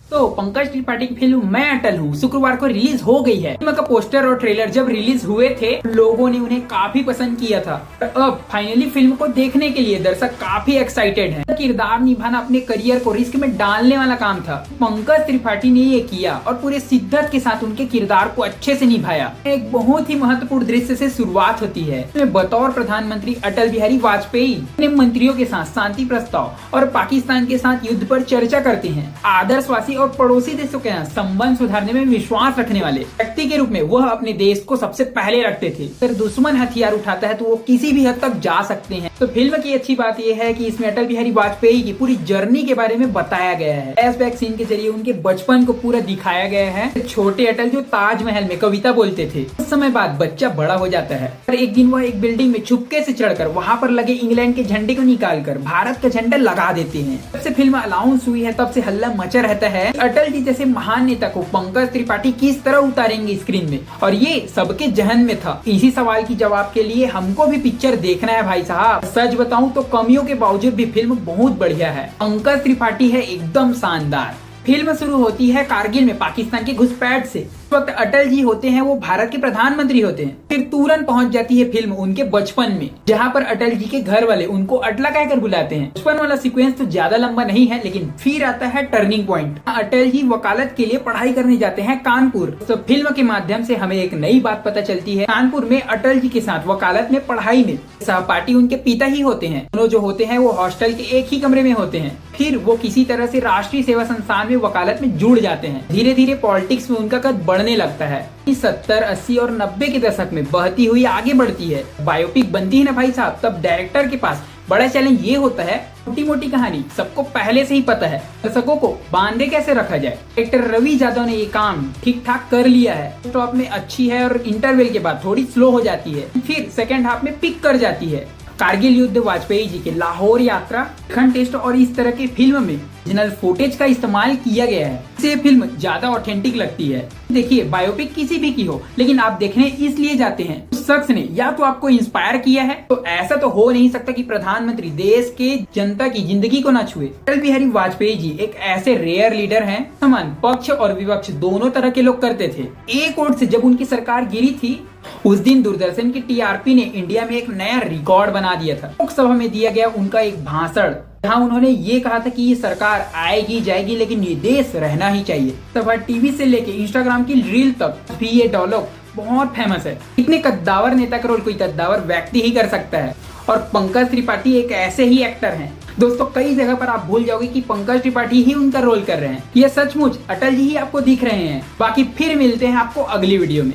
तो पंकज त्रिपाठी की फिल्म मैं अटल हूँ शुक्रवार को रिलीज हो गई है। फिल्म का पोस्टर और ट्रेलर जब रिलीज हुए थे लोगों ने उन्हें काफी पसंद किया था। अब फाइनली फिल्म को देखने के लिए दर्शक काफी एक्साइटेड हैं। किरदार निभाना अपने करियर को रिस्क में डालने वाला काम था। पंकज त्रिपाठी ने ये किया और पूरे शिद्दत के साथ उनके किरदार को अच्छे से निभाया। एक बहुत ही महत्वपूर्ण दृश्य से शुरुआत होती है। बतौर प्रधानमंत्री अटल बिहारी वाजपेयी अपने मंत्रियों के साथ शांति प्रस्ताव और पाकिस्तान के साथ युद्ध पर चर्चा करते हैं। आदर्शवासी और पड़ोसी देशों के साथ संबंध सुधारने में विश्वास रखने वाले व्यक्ति के रूप में वह अपने देश को सबसे पहले रखते थे। अगर दुश्मन हथियार उठाता है तो वो किसी भी हद तक जा सकते हैं। तो फिल्म की अच्छी बात यह है कि इसमें अटल बिहारी वाजपेयी की पूरी जर्नी के बारे में बताया गया है। फ्लैशबैक सीन के जरिए उनके बचपन को पूरा दिखाया गया है। छोटे अटल जो ताजमहल में कविता बोलते थे, कुछ समय बाद बच्चा बड़ा हो जाता है और एक दिन वह एक बिल्डिंग में चुपके से चढ़कर वहाँ पर लगे इंग्लैंड के झंडे को निकालकर भारत का झंडा लगा देते हैं। जब से फिल्म अनाउंस हुई है तब से हल्ला मचा रहता है अटल जी जैसे महान नेता को पंकज त्रिपाठी किस तरह उतारेंगे स्क्रीन में, और ये सबके जहन में था। इसी सवाल की जवाब के लिए हमको भी पिक्चर देखना है भाई साहब। सच बताऊं तो कमियों के बावजूद भी फिल्म बहुत बढ़िया है। पंकज त्रिपाठी है एकदम शानदार। फिल्म शुरू होती है कारगिल में पाकिस्तान के घुसपैठ से। इस वक्त अटल जी होते हैं वो भारत के प्रधानमंत्री होते हैं। फिर तुरंत पहुंच जाती है फिल्म उनके बचपन में, जहां पर अटल जी के घर वाले उनको अटला कहकर बुलाते हैं। बचपन वाला सीक्वेंस तो ज्यादा लंबा नहीं है, लेकिन फिर आता है टर्निंग पॉइंट। अटल जी वकालत के लिए पढ़ाई करने जाते हैं कानपुर। तो फिल्म के माध्यम से हमें एक नई बात पता चलती है। कानपुर में अटल जी के साथ वकालत में पढ़ाई में सहपाठी उनके पिता ही होते हैं। दोनों जो होते हैं वो हॉस्टल के एक ही कमरे में होते हैं। फिर वो किसी तरह से राष्ट्रीय सेवा संस्थान में वकालत में जुड़ जाते हैं। धीरे धीरे पॉलिटिक्स में उनका कद बढ़ने लगता है। 70, 80 और 90 के दशक में बहती हुई आगे बढ़ती है। बायोपिक बनती है ना भाई साहब, तब डायरेक्टर के पास बड़ा चैलेंज ये होता है, छोटी मोटी कहानी सबको पहले से ही पता है, दर्शकों को बांधे कैसे रखा जाए। डायरेक्टर रवि यादव ने ये काम ठीक ठाक कर लिया है। स्टॉप में अच्छी है और इंटरवल के बाद थोड़ी स्लो हो जाती है, फिर सेकेंड हाफ में पिक कर जाती है। कारगिल युद्ध, वाजपेयी जी के लाहौर यात्रा, खंड टेस्ट और इस तरह की फिल्म में ओरिजिनल फुटेज का इस्तेमाल किया गया है। इससे फिल्म ज्यादा ऑथेंटिक लगती है। देखिए बायोपिक किसी भी की हो, लेकिन आप देखने इसलिए जाते हैं उस शख्स ने या तो आपको इंस्पायर किया है। तो ऐसा तो हो नहीं सकता कि प्रधानमंत्री देश के जनता की जिंदगी को ना छुए। अटल बिहारी वाजपेयी जी एक ऐसे रेयर लीडर हैं, समान पक्ष और विपक्ष दोनों तरह के लोग करते थे। एक ओर से जब उनकी सरकार गिरी थी उस दिन दूरदर्शन की टीआरपी ने इंडिया में एक नया रिकॉर्ड बना दिया था। लोकसभा में दिया गया उनका एक भाषण, जहां उन्होंने ये कहा था कि ये सरकार आएगी जाएगी लेकिन ये देश रहना ही चाहिए। तब टीवी से लेके इंस्टाग्राम की रील तक भी ये डायलॉग बहुत फेमस है। इतने कद्दावर नेता का रोल कोई कद्दावर व्यक्ति ही कर सकता है, और पंकज त्रिपाठी एक ऐसे ही एक्टर हैं। दोस्तों कई जगह पर आप भूल जाओगे कि पंकज त्रिपाठी ही उनका रोल कर रहे हैं। ये सचमुच अटल जी ही आपको दिख रहे हैं। बाकी फिर मिलते हैं आपको अगली वीडियो में।